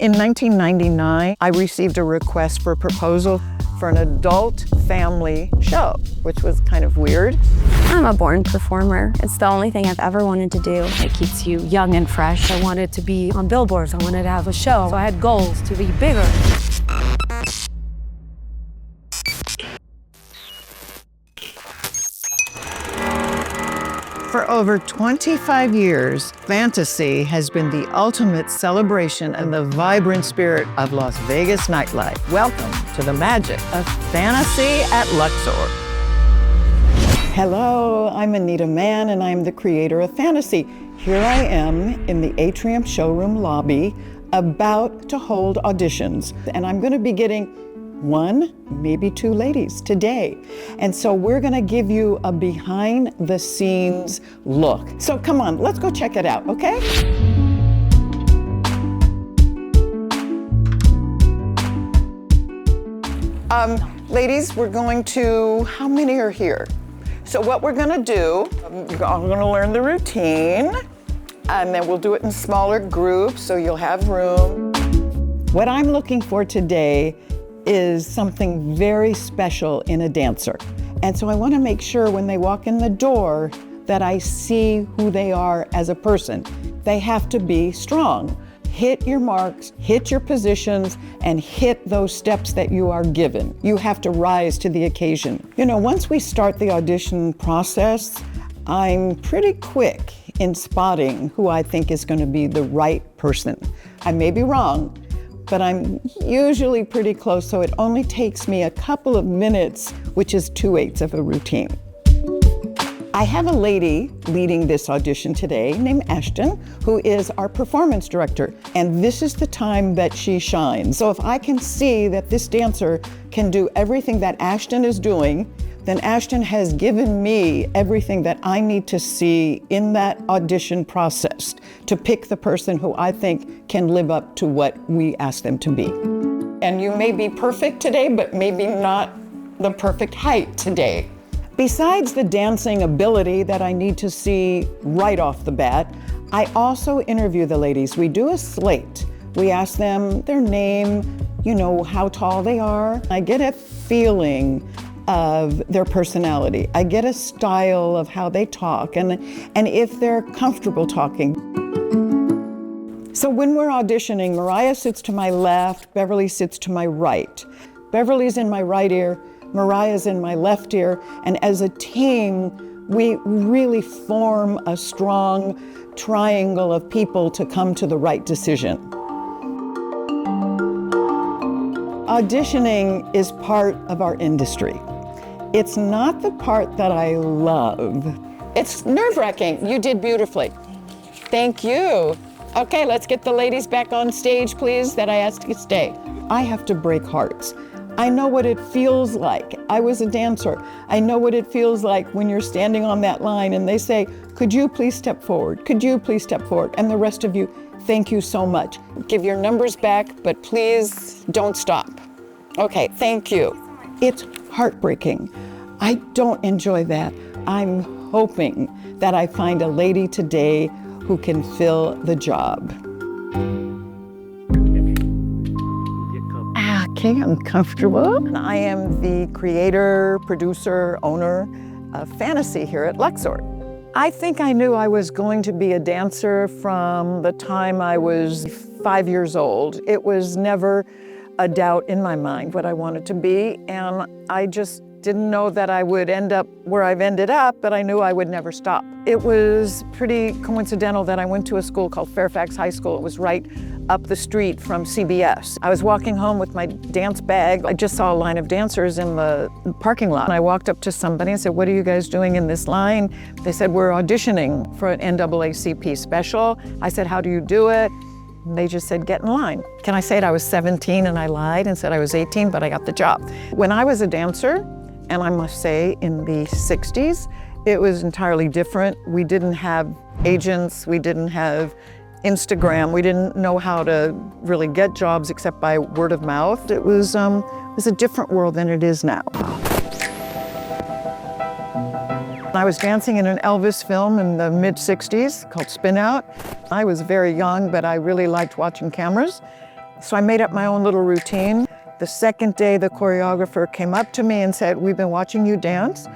In 1999, I received a request for a proposal for an adult family show, which was kind of weird. I'm a born performer. It's the only thing I've ever wanted to do. It keeps you young and fresh. I wanted to be on billboards. I wanted to have a show. So I had goals to be bigger. For over 25 years, fantasy has been the ultimate celebration and the vibrant spirit of Las Vegas nightlife. Welcome to the magic of fantasy at Luxor. Hello, I'm Anita Mann, and I'm the creator of Fantasy. Here I am in the Atrium showroom lobby, about to hold auditions, and I'm going to be getting one, maybe two ladies today. And so we're gonna give you a behind the scenes look. So come on, let's go check it out, okay? Ladies, we're going to, how many are here? So what we're gonna do, I'm gonna learn the routine, and then we'll do it in smaller groups so you'll have room. What I'm looking for today is something very special in a dancer. And so I want to make sure when they walk in the door that I see who they are as a person. They have to be strong. Hit your marks, hit your positions, and hit those steps that you are given. You have to rise to the occasion. You know, once we start the audition process, I'm pretty quick in spotting who I think is going to be the right person. I may be wrong, but I'm usually pretty close, so it only takes me a couple of minutes, which is 2/8 of a routine. I have a lady leading this audition today named Ashton, who is our performance director, and this is the time that she shines. So if I can see that this dancer can do everything that Ashton is doing, then Ashton has given me everything that I need to see in that audition process to pick the person who I think can live up to what we ask them to be. And you may be perfect today, but maybe not the perfect height today. Besides the dancing ability that I need to see right off the bat, I also interview the ladies. We do a slate. We ask them their name, you know, how tall they are. I get a feeling of their personality. I get a style of how they talk and if they're comfortable talking. So when we're auditioning, Mariah sits to my left, Beverly sits to my right. Beverly's in my right ear, Mariah's in my left ear, and as a team, we really form a strong triangle of people to come to the right decision. Auditioning is part of our industry. It's not the part that I love. It's nerve-wracking. You did beautifully. Thank you. Okay, let's get the ladies back on stage, please, that I asked you to stay. I have to break hearts. I know what it feels like. I was a dancer. I know what it feels like when you're standing on that line and they say, could you please step forward? Could you please step forward? And the rest of you, thank you so much. Give your numbers back, but please don't stop. Okay, thank you. It's heartbreaking. I don't enjoy that. I'm hoping that I find a lady today who can fill the job. Okay, I'm comfortable. I am the creator, producer, owner of Fantasy here at Luxor. I think I knew I was going to be a dancer from the time I was 5 years old. It was never a doubt in my mind what I wanted to be, and I just didn't know that I would end up where I've ended up, but I knew I would never stop. It was pretty coincidental that I went to a school called Fairfax High School. It was right up the street from CBS. I was walking home with my dance bag. I just saw a line of dancers in the parking lot. I walked up to somebody and said, what are you guys doing in this line? They said, we're auditioning for an NAACP special. I said, how do you do it? And they just said, get in line. Can I say it? I was 17 and I lied and said I was 18, but I got the job. When I was a dancer, and I must say in the 60s, it was entirely different. We didn't have agents, we didn't have Instagram, we didn't know how to really get jobs except by word of mouth. It was a different world than it is now. I was dancing in an Elvis film in the mid-60s called Spin Out. I was very young, but I really liked watching cameras. So I made up my own little routine. The second day, the choreographer came up to me and said, "We've been watching you dance,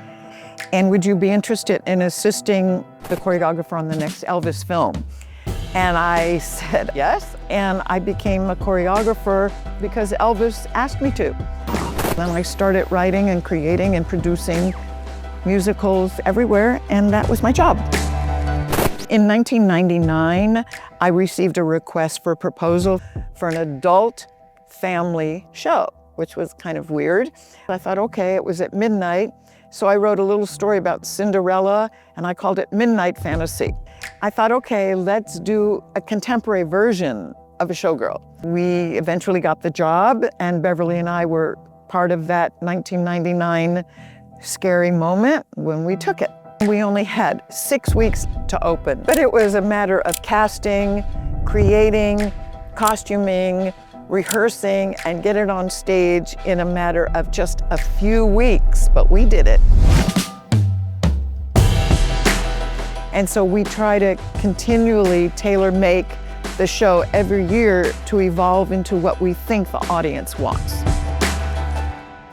and would you be interested in assisting the choreographer on the next Elvis film?" And I said yes, and I became a choreographer because Elvis asked me to. Then I started writing and creating and producing musicals everywhere, and that was my job. In 1999, I received a request for a proposal for an adult family show, which was kind of weird. I thought, okay, it was at midnight, so I wrote a little story about Cinderella, and I called it Midnight Fantasy. I thought, okay, let's do a contemporary version of a showgirl. We eventually got the job, and Beverly and I were part of that 1999 scary moment when we took it. We only had 6 weeks to open, but it was a matter of casting, creating, costuming, rehearsing, and get it on stage in a matter of just a few weeks, but we did it. And so we try to continually tailor-make the show every year to evolve into what we think the audience wants.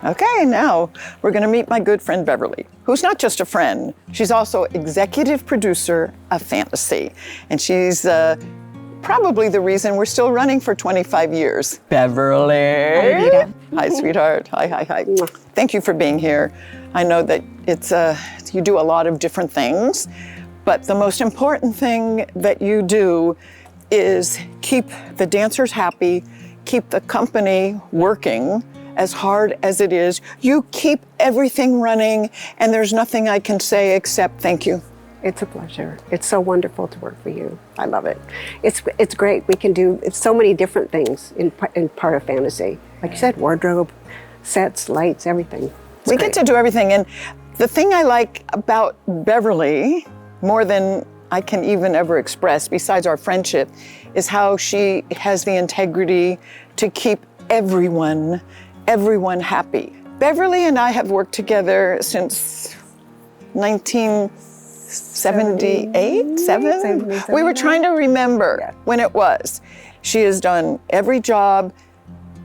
Okay, now we're gonna meet my good friend Beverly, who's not just a friend, she's also executive producer of Fantasy. And she's probably the reason we're still running for 25 years. Beverly. Hi, Anita. Hi, sweetheart. Hi. Thank you for being here. I know that you do a lot of different things, but the most important thing that you do is keep the dancers happy, keep the company working, as hard as it is. You keep everything running, and there's nothing I can say except thank you. It's a pleasure. It's so wonderful to work for you. I love it. It's great. We can do so many different things in part of Fantasy. Like you said, wardrobe, sets, lights, everything. We get to do everything, and the thing I like about Beverly, more than I can even ever express, besides our friendship, is how she has the integrity to keep everyone happy. Beverly and I have worked together since 1978, 7? We were trying to remember when it was. She has done every job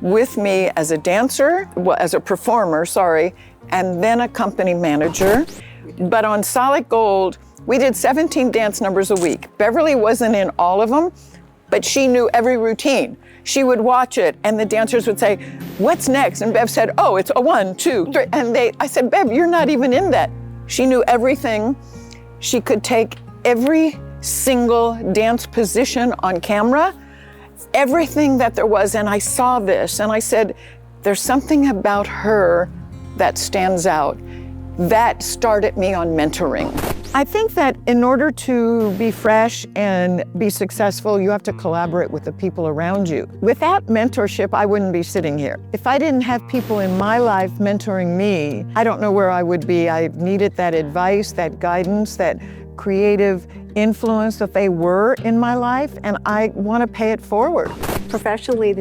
with me as a dancer, as a performer, and then a company manager. But on Solid Gold, we did 17 dance numbers a week. Beverly wasn't in all of them, but she knew every routine. She would watch it, and the dancers would say, "What's next?" And Bev said, "Oh, it's a 1, 2, 3." And I said, "Bev, you're not even in that." She knew everything. She could take every single dance position on camera, everything that there was. And I saw this, and I said, there's something about her that stands out. That started me on mentoring. I think that in order to be fresh and be successful, you have to collaborate with the people around you. Without mentorship, I wouldn't be sitting here. If I didn't have people in my life mentoring me, I don't know where I would be. I needed that advice, that guidance, that creative influence that they were in my life, and I want to pay it forward. Professionally,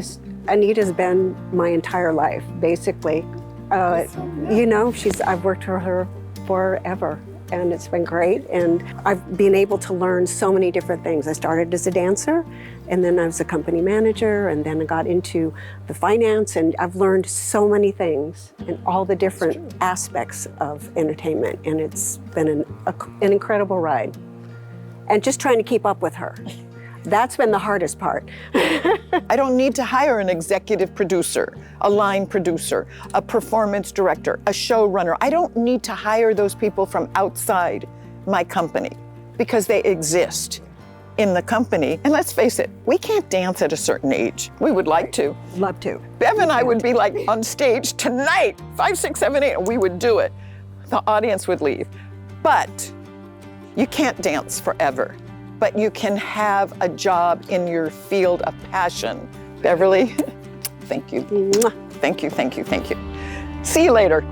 Anita's been my entire life, basically. I've worked for her forever, and it's been great. And I've been able to learn so many different things. I started as a dancer, and then I was a company manager, and then I got into the finance, and I've learned so many things in all the different aspects of entertainment, and it's been an incredible ride. And just trying to keep up with her. That's been the hardest part. I don't need to hire an executive producer, a line producer, a performance director, a showrunner. I don't need to hire those people from outside my company because they exist in the company. And let's face it, we can't dance at a certain age. We would like to. Love to. Bev and I would be like on stage tonight, 5, 6, 7, 8, and we would do it. The audience would leave. But you can't dance forever. But you can have a job in your field of passion. Beverly, thank you. Mwah. Thank you, thank you, thank you. See you later.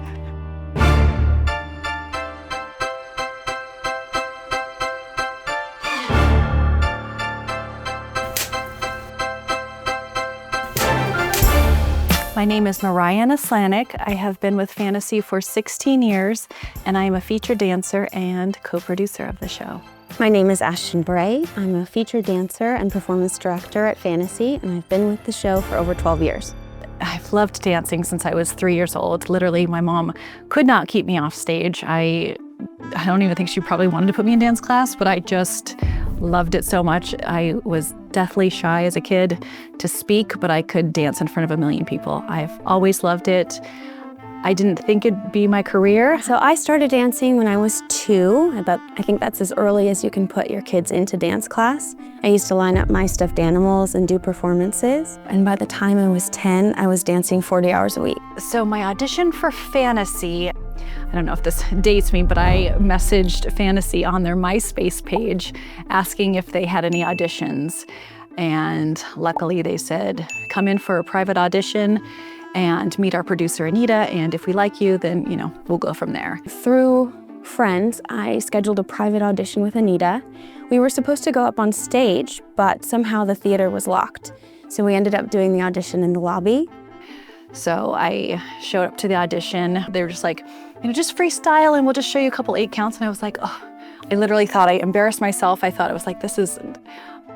My name is Mariah Naslanik. I have been with Fantasy for 16 years, and I am a featured dancer and co-producer of the show. My name is Ashton Bray. I'm a featured dancer and performance director at Fantasy, and I've been with the show for over 12 years. I've loved dancing since I was 3 years old. Literally, my mom could not keep me off stage. I don't even think she probably wanted to put me in dance class, but I just loved it so much. I was deathly shy as a kid to speak, but I could dance in front of a million people. I've always loved it. I didn't think it'd be my career. So I started dancing when I was 2. I think that's as early as you can put your kids into dance class. I used to line up my stuffed animals and do performances. And by the time I was 10, I was dancing 40 hours a week. So my audition for Fantasy, I don't know if this dates me, but I messaged Fantasy on their MySpace page asking if they had any auditions. And luckily they said, come in for a private audition and meet our producer, Anita, and if we like you, then, we'll go from there. Through friends, I scheduled a private audition with Anita. We were supposed to go up on stage, but somehow the theater was locked. So we ended up doing the audition in the lobby. So I showed up to the audition. They were just like, just freestyle and we'll just show you a couple 8 counts. And I was like, oh, I literally thought I embarrassed myself. I thought it was like,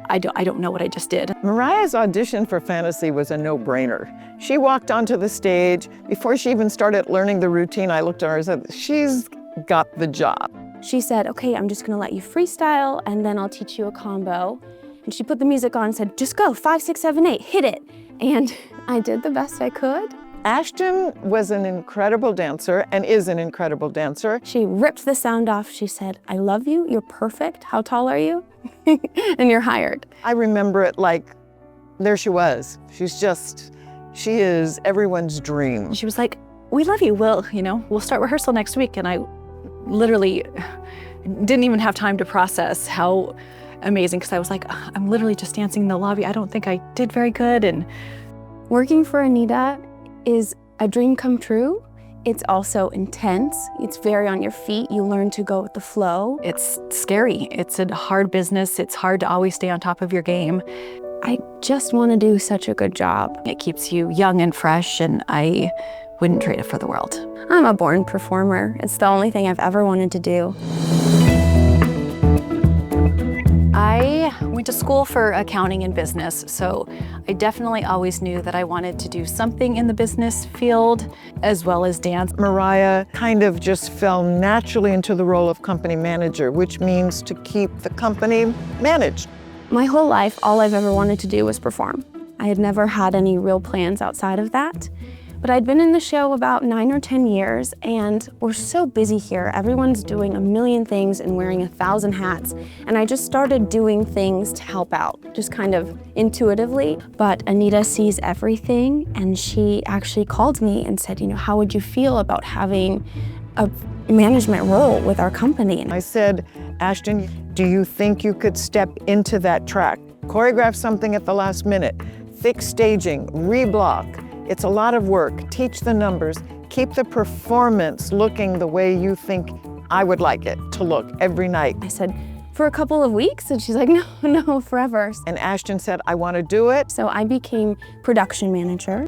I don't know what I just did. Mariah's audition for Fantasy was a no-brainer. She walked onto the stage. Before she even started learning the routine, I looked at her and said, she's got the job. She said, okay, I'm just gonna let you freestyle and then I'll teach you a combo. And she put the music on and said, just go, 5, 6, 7, 8, hit it. And I did the best I could. Ashton was an incredible dancer and is an incredible dancer. She ripped the sound off. She said, I love you, you're perfect. How tall are you? And you're hired. I remember it like, there she was. She is everyone's dream. She was like, we love you. We'll start rehearsal next week. And I literally didn't even have time to process how amazing, because I was like, I'm literally just dancing in the lobby. I don't think I did very good. And working for Anita is a dream come true. It's also intense. It's very on your feet. You learn to go with the flow. It's scary. It's a hard business. It's hard to always stay on top of your game. I just want to do such a good job. It keeps you young and fresh, and I wouldn't trade it for the world. I'm a born performer. It's the only thing I've ever wanted to do. I went to school for accounting and business, so I definitely always knew that I wanted to do something in the business field as well as dance. Mariah kind of just fell naturally into the role of company manager, which means to keep the company managed. My whole life, all I've ever wanted to do was perform. I had never had any real plans outside of that. But I'd been in the show about 9 or 10 years, and we're so busy here. Everyone's doing a million things and wearing 1,000 hats. And I just started doing things to help out, just kind of intuitively. But Anita sees everything, and she actually called me and said, how would you feel about having a management role with our company? I said, Ashton, do you think you could step into that track? Choreograph something at the last minute, fix staging, reblock. It's a lot of work. Teach the numbers. Keep the performance looking the way you think I would like it to look every night. I said, for a couple of weeks? And she's like, no, forever. And Ashton said, I want to do it. So I became production manager.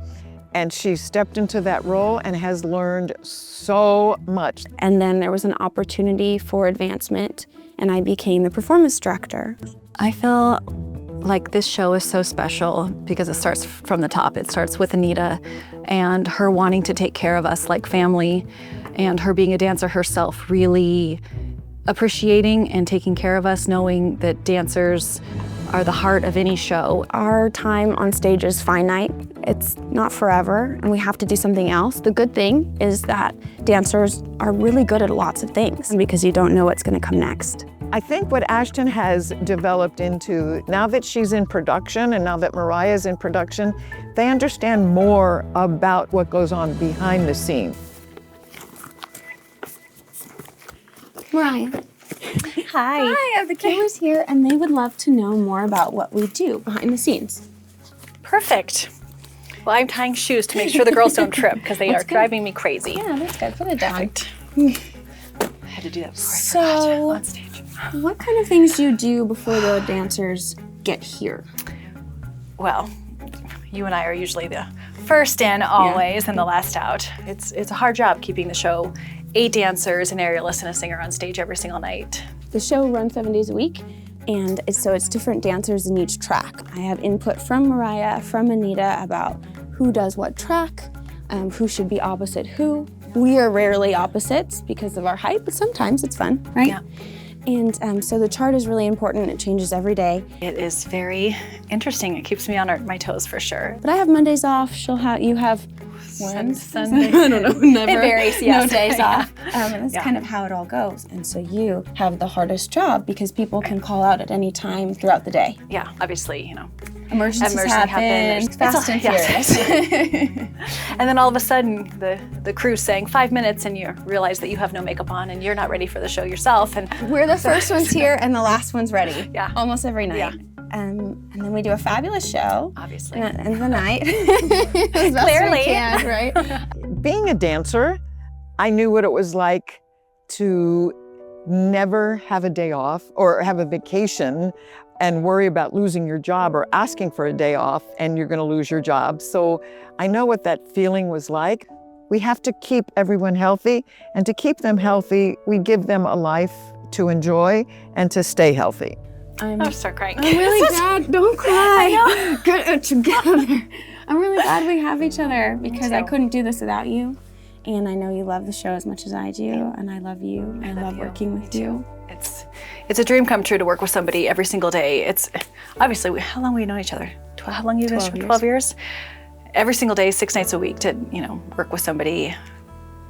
And she stepped into that role and has learned so much. And then there was an opportunity for advancement, and I became the performance director. I feel like this show is so special because it starts from the top. It starts with Anita and her wanting to take care of us like family, and her being a dancer herself, really appreciating and taking care of us, knowing that dancers are the heart of any show. Our time on stage is finite. It's not forever, and we have to do something else. The good thing is that dancers are really good at lots of things because you don't know what's going to come next. I think what Ashton has developed into, now that she's in production and now that Mariah is in production, they understand more about what goes on behind the scenes. Mariah. Hi. Hi, the cameras here, and they would love to know more about what we do behind the scenes. Perfect. Well, I'm tying shoes to make sure the girls don't trip because they are driving me crazy. Yeah, that's good. Put it down. Perfect. I had to do that before I forgot on stage. What kind of things do you do before the dancers get here? Well, you and I are usually the first in always and the last out. It's a hard job keeping the show 8 dancers, an aerialist, and a singer on stage every single night. The show runs 7 days a week, and so it's different dancers in each track. I have input from Mariah, from Anita about who does what track, who should be opposite who. We are rarely opposites because of our height, but sometimes it's fun, right? Yeah. And so the chart is really important. It changes every day. It is very interesting. It keeps me on my toes for sure. But I have Mondays off. You have Sunday. I don't know, never. It varies, yes. No days Yeah. off. And that's kind of how it all goes. And so you have the hardest job because people can call out at any time throughout the day. Yeah, obviously, you know. Emergencies happen. There's- Fast and yes. furious. And then all of a sudden, the crew's saying 5 minutes, and you realize that you have no makeup on, and you're not ready for the show yourself. And We're the first ones here and the last one's ready. Yeah. Almost every night. Yeah. And then we do a fabulous show. Obviously. And that ends the night. As best Clearly. we can, right? Being a dancer, I knew what it was like to never have a day off or have a vacation and worry about losing your job or asking for a day off and you're going to lose your job. So I know what that feeling was like. We have to keep everyone healthy, and to keep them healthy, we give them a life to enjoy and to stay healthy. I'll start crying. I'm really glad. Don't cry. Good together. I'm really glad we have each other because I couldn't do this without you. And I know you love the show as much as I do, and I love you. I love working with you. It's a dream come true to work with somebody every single day. It's obviously, how long have we known each other? How long have you been? 12 years. Every single day, 6 nights a week to, work with somebody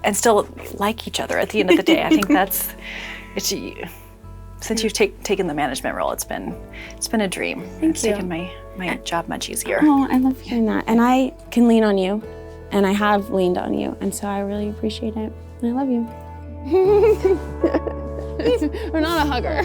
and still like each other at the end of the day. I think since you've taken the management role, it's been a dream. It's taken my job much easier. Oh, I love hearing that. And I can lean on you, and I have leaned on you, and so I really appreciate it. And I love you. We're not a hugger.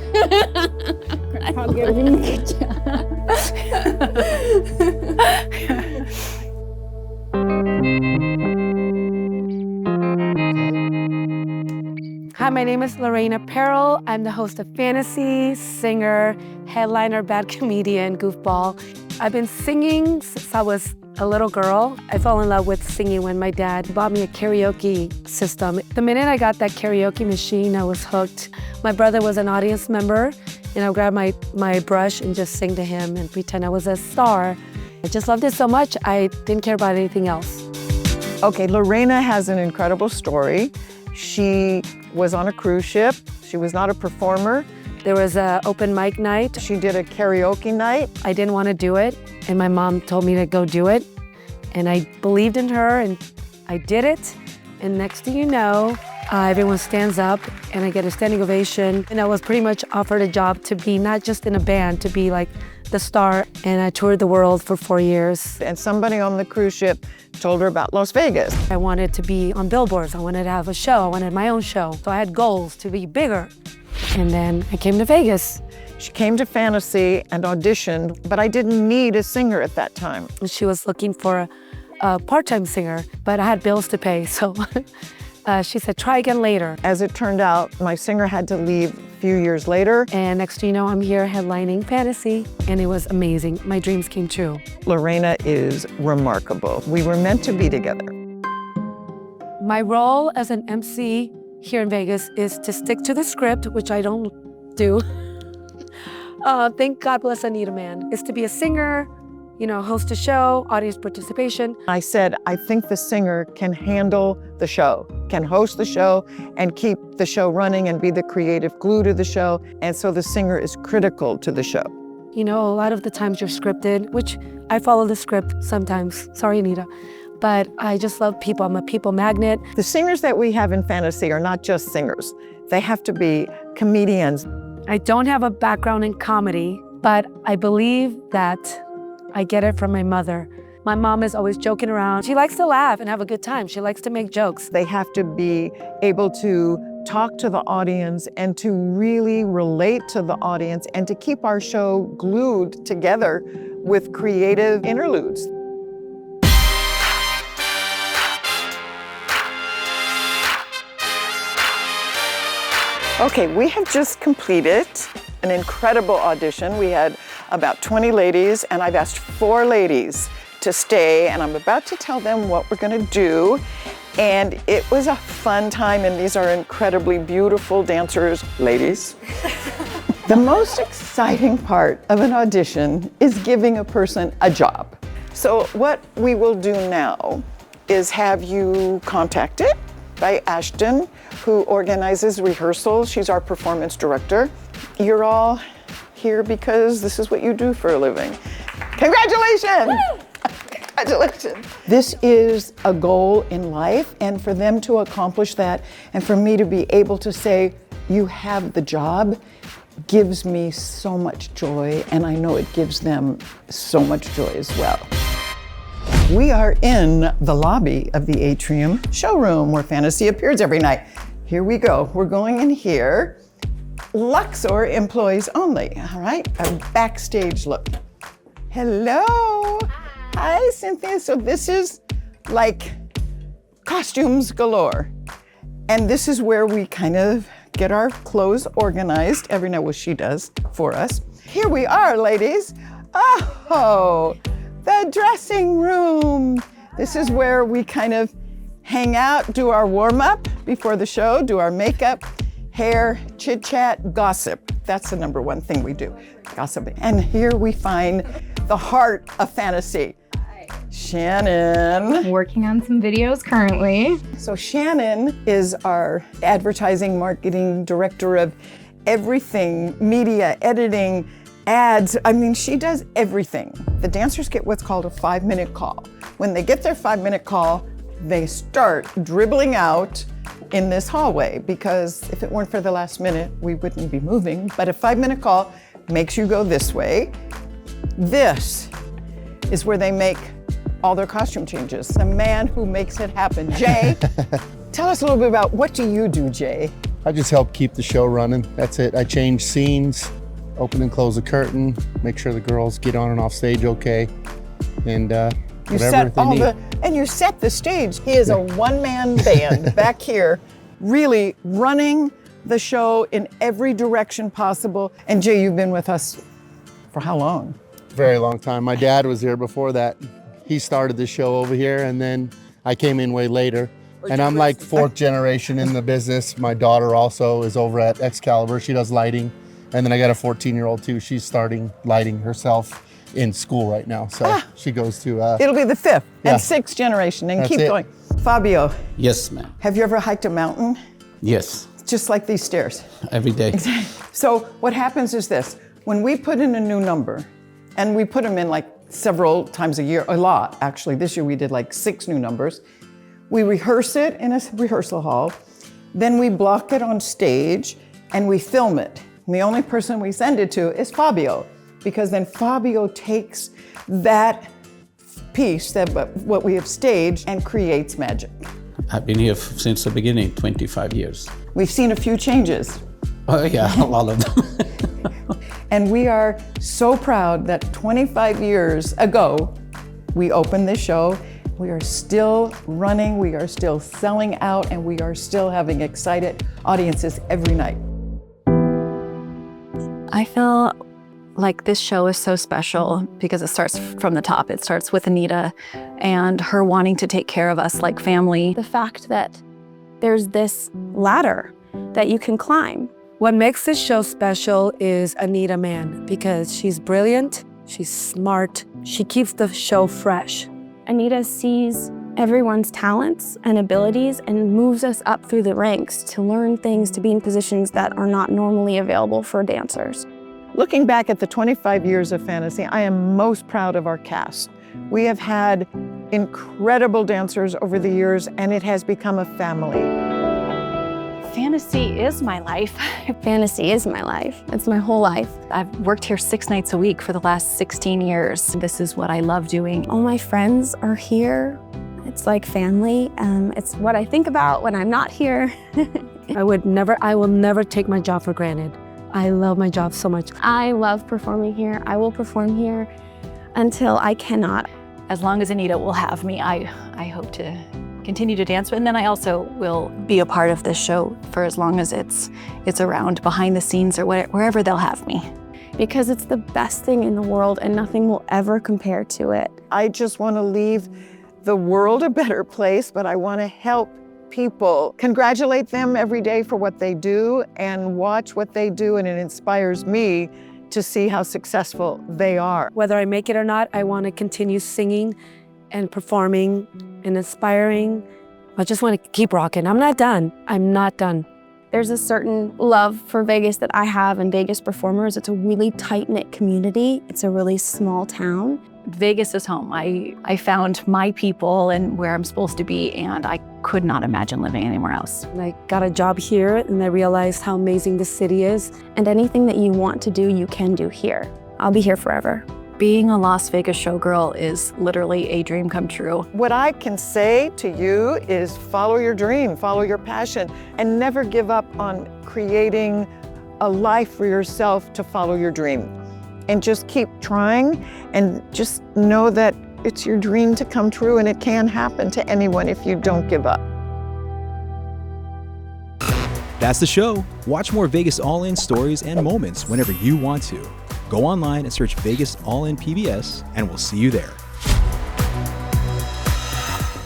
Hi, my name is Lorena Perrell. I'm the host of Fantasy, singer, headliner, bad comedian, goofball. I've been singing since I was a little girl. I fell in love with singing when my dad bought me a karaoke system. The minute I got that karaoke machine, I was hooked. My brother was an audience member, and I would grab my brush and just sing to him and pretend I was a star. I just loved it so much, I didn't care about anything else. Okay, Lorena has an incredible story. She was on a cruise ship. She was not a performer. There was an open mic night. She did a karaoke night. I didn't want to do it, and my mom told me to go do it. And I believed in her, and I did it. And next thing you know, everyone stands up, and I get a standing ovation. And I was pretty much offered a job to be not just in a band, to be like the star. And I toured the world for 4 years. And somebody on the cruise ship told her about Las Vegas. I wanted to be on billboards. I wanted to have a show. I wanted my own show. So I had goals to be bigger. And then I came to Vegas. She came to Fantasy and auditioned, but I didn't need a singer at that time. She was looking for a part-time singer, but I had bills to pay, so she said, try again later. As it turned out, my singer had to leave a few years later. And next thing you know, I'm here headlining Fantasy, and it was amazing. My dreams came true. Lorena is remarkable. We were meant to be together. My role as an MC here in Vegas is to stick to the script, which I don't do. Thank God bless Anita Mann. Is to be a singer, host a show, audience participation. I said, I think the singer can handle the show, can host the show and keep the show running and be the creative glue to the show. And so the singer is critical to the show. A lot of the times you're scripted, which I follow the script sometimes. Sorry, Anita. But I just love people. I'm a people magnet. The singers that we have in Fantasy are not just singers. They have to be comedians. I don't have a background in comedy, but I believe that I get it from my mother. My mom is always joking around. She likes to laugh and have a good time. She likes to make jokes. They have to be able to talk to the audience and to really relate to the audience and to keep our show glued together with creative interludes. Okay, we have just completed an incredible audition. We had about 20 ladies, and I've asked 4 ladies to stay, and I'm about to tell them what we're gonna do. And it was a fun time, and these are incredibly beautiful dancers, ladies. The most exciting part of an audition is giving a person a job. So what we will do now is have you contacted by Ashton, who organizes rehearsals. She's our performance director. You're all here because this is what you do for a living. Congratulations! Congratulations. This is a goal in life, and for them to accomplish that, and for me to be able to say, you have the job, gives me so much joy, and I know it gives them so much joy as well. We are in the lobby of the Atrium showroom where Fantasy appears every night. Here we go. We're going in here. Luxor employees only, all right? A backstage look. Hello. Hi, Cynthia. So this is like costumes galore. And this is where we kind of get our clothes organized every night. Well, she does for us. Here we are, ladies. Oh, the dressing room. This is where we kind of hang out, do our warm-up before the show, do our makeup, hair, chit-chat, gossip. That's the number one thing we do, gossip. And here we find the heart of Fantasy. Shannon. Working on some videos currently. So Shannon is our advertising marketing director of everything, media, editing, ads. I mean, she does everything. The dancers get what's called a 5-minute call. When they get their 5-minute call, they start dribbling out in this hallway, because if it weren't for the last minute, we wouldn't be moving. But a 5-minute call makes you go this way. This is where they make all their costume changes. The man who makes it happen. Jay, tell us a little bit about what do you do, Jay? I just help keep the show running. That's it. I change scenes, open and close the curtain, make sure the girls get on and off stage okay, and whatever they need. And you set the stage. He is a one-man band back here, really running the show in every direction possible. And Jay, you've been with us for how long? Very long time. My dad was here before that. He started the show over here, and then I came in way later. And I'm like 4th generation in the business. My daughter also is over at Excalibur. She does lighting. And then I got a 14-year-old too. She's starting lighting herself in school right now. So she goes to... It'll be the 5th and 6th generation, and keep going. Fabio. Yes, ma'am. Have you ever hiked a mountain? Yes. Just like these stairs. Every day. Exactly. So what happens is this. When we put in a new number, and we put them in like several times a year, a lot actually. This year we did like 6 new numbers. We rehearse it in a rehearsal hall. Then we block it on stage and we film it. And the only person we send it to is Fabio, because then Fabio takes that piece, that what we have staged, and creates magic. I've been here since the beginning, 25 years. We've seen a few changes. Oh yeah, all of them. And we are so proud that 25 years ago, we opened this show. We are still running, we are still selling out, and we are still having excited audiences every night. I feel like this show is so special because it starts from the top. It starts with Anita and her wanting to take care of us like family. The fact that there's this ladder that you can climb. What makes this show special is Anita Mann, because she's brilliant, she's smart, she keeps the show fresh. Anita sees everyone's talents and abilities and moves us up through the ranks to learn things, to be in positions that are not normally available for dancers. Looking back at the 25 years of Fantasy, I am most proud of our cast. We have had incredible dancers over the years, and it has become a family. Fantasy is my life. Fantasy is my life. It's my whole life. I've worked here 6 nights a week for the last 16 years. This is what I love doing. All my friends are here. It's like family. It's what I think about when I'm not here. I will never take my job for granted. I love my job so much. I love performing here. I will perform here until I cannot. As long as Anita will have me, I hope to continue to dance, and then I also will be a part of this show for as long as it's around, behind the scenes or wherever they'll have me. Because it's the best thing in the world and nothing will ever compare to it. I just want to leave the world a better place, but I want to help people, congratulate them every day for what they do and watch what they do, and it inspires me to see how successful they are. Whether I make it or not, I want to continue singing and performing and inspiring. I just want to keep rocking. I'm not done. I'm not done. There's a certain love for Vegas that I have and Vegas performers. It's a really tight-knit community. It's a really small town. Vegas is home. I found my people and where I'm supposed to be, and I could not imagine living anywhere else. And I got a job here, and I realized how amazing this city is. And anything that you want to do, you can do here. I'll be here forever. Being a Las Vegas showgirl is literally a dream come true. What I can say to you is follow your dream, follow your passion, and never give up on creating a life for yourself to follow your dream. And just keep trying, and just know that it's your dream to come true, and it can happen to anyone if you don't give up. That's the show. Watch more Vegas All In stories and moments whenever you want to. Go online and search Vegas All In PBS, and we'll see you there.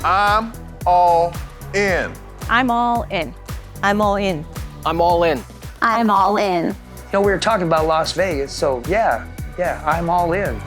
I'm all in. I'm all in. I'm all in. I'm all in. I'm all in. We were talking about Las Vegas, so yeah, I'm all in.